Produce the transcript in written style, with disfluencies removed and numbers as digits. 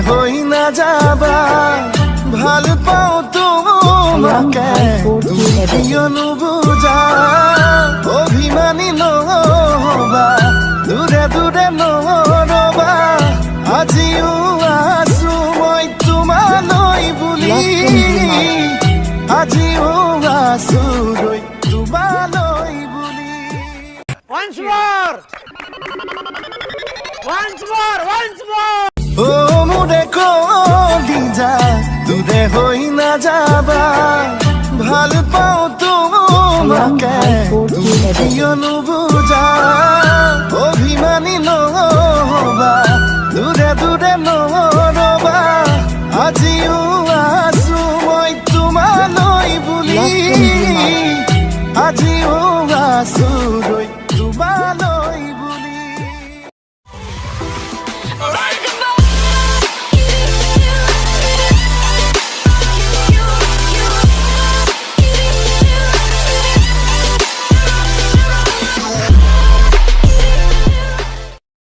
হই না যাবা ভাল পাও তোমাকে তুমিও নুবুজা অভিমানী নহবা দূরে দূরে নহবা আজিও আছো মই তোমালৈ বুলি আজিও আছো ৰৈ তোমালৈ বুলি Once more! Once more! Once more! ও মোরে কলি যা দূরে হই না যাবা ভাল পাও তোমাকে তুমিও নুবুজা অভিমানী